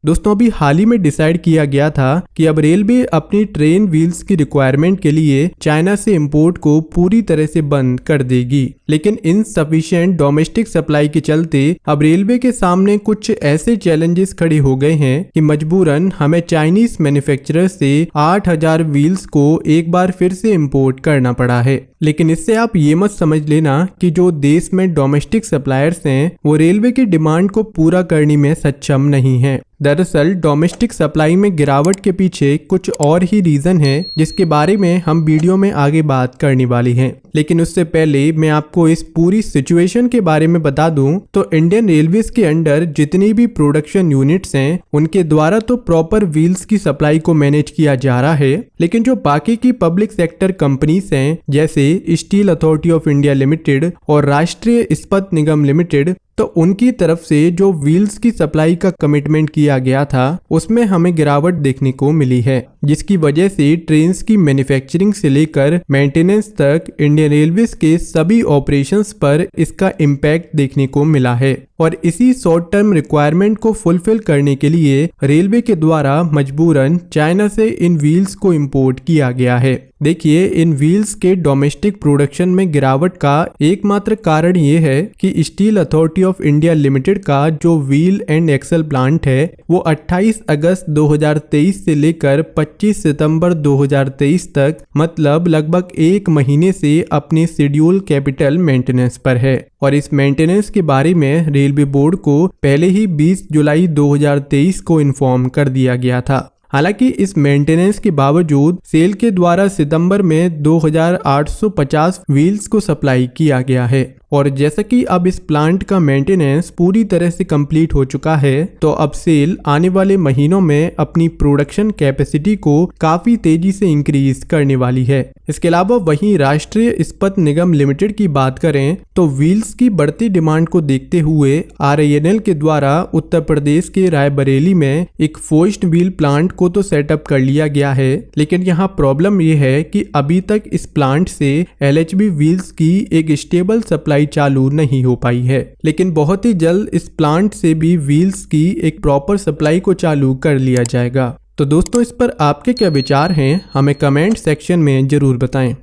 दोस्तों अभी हाल ही में डिसाइड किया गया था कि अब रेलवे अपनी ट्रेन व्हील्स की रिक्वायरमेंट के लिए चाइना से इंपोर्ट को पूरी तरह से बंद कर देगी, लेकिन इनसफिशिएंट डोमेस्टिक सप्लाई के चलते अब रेलवे के सामने कुछ ऐसे चैलेंजेस खड़े हो गए हैं कि मजबूरन हमें चाइनीज मैन्युफैक्चरर से 8000 व्हील्स को एक बार फिर से इंपोर्ट करना पड़ा है। लेकिन इससे आप ये मत समझ लेना कि जो देश में डोमेस्टिक सप्लायर्स हैं वो रेलवे की डिमांड को पूरा करने में सक्षम नहीं है। दरअसल डोमेस्टिक सप्लाई में गिरावट के पीछे कुछ और ही रीजन है जिसके बारे में हम वीडियो में आगे बात करने वाली हैं। लेकिन उससे पहले मैं आपको इस पूरी सिचुएशन के बारे में बता दूं तो इंडियन रेलवेज के अंडर जितनी भी प्रोडक्शन यूनिट्स हैं उनके द्वारा तो प्रॉपर व्हील्स की सप्लाई को मैनेज किया जा रहा है, लेकिन जो बाकी की पब्लिक सेक्टर कंपनीज हैं जैसे steel authority of India limited और राष्ट्रीय इस्पात निगम लिमिटेड, तो उनकी तरफ से जो व्हील्स की सप्लाई का कमिटमेंट किया गया था उसमें हमें गिरावट देखने को मिली है, जिसकी वजह से ट्रेन्स की मैन्युफैक्चरिंग से लेकर मेंटेनेंस तक इंडियन रेलवेज के सभी ऑपरेशंस पर इसका इम्पैक्ट देखने को मिला है। और इसी शॉर्ट टर्म रिक्वायरमेंट को फुलफिल करने के लिए रेलवे के द्वारा मजबूरन चाइना से इन व्हील्स को इंपोर्ट किया गया है। देखिए, इन व्हील्स के डोमेस्टिक प्रोडक्शन में गिरावट का एकमात्र कारण ये है कि steel authority of India limited का जो व्हील एंड एक्सल प्लांट है वो 28 अगस्त 2023 से लेकर 25 सितंबर 2023 तक मतलब लगभग एक महीने से अपने शेड्यूल कैपिटल मेंटेनेंस पर है। और इस मेंटेनेंस के बारे में रेलवे बोर्ड को पहले ही 20 जुलाई 2023 को इन्फॉर्म कर दिया गया था। हालांकि इस मेंटेनेंस के बावजूद सेल के द्वारा सितंबर में 2850 व्हील्स को सप्लाई किया गया है। और जैसा कि अब इस प्लांट का मेंटेनेंस पूरी तरह से कंप्लीट हो चुका है तो अब सेल आने वाले महीनों में अपनी प्रोडक्शन कैपेसिटी को काफी तेजी से इंक्रीज करने वाली है। इसके अलावा वहीं राष्ट्रीय इस्पात निगम लिमिटेड की बात करें तो व्हील्स की बढ़ती डिमांड को देखते हुए RINL के द्वारा उत्तर प्रदेश के रायबरेली में एक फोर्स्ड व्हील प्लांट को तो सेटअप कर लिया गया है, लेकिन यहाँ प्रॉब्लम यह है कि अभी तक इस प्लांट से LHB व्हील्स की एक स्टेबल सप्लाई चालू नहीं हो पाई है। लेकिन बहुत ही जल्द इस प्लांट से भी व्हील्स की एक प्रॉपर सप्लाई को चालू कर लिया जाएगा। तो दोस्तों इस पर आपके क्या विचार हैं, हमें कमेंट सेक्शन में जरूर बताएं।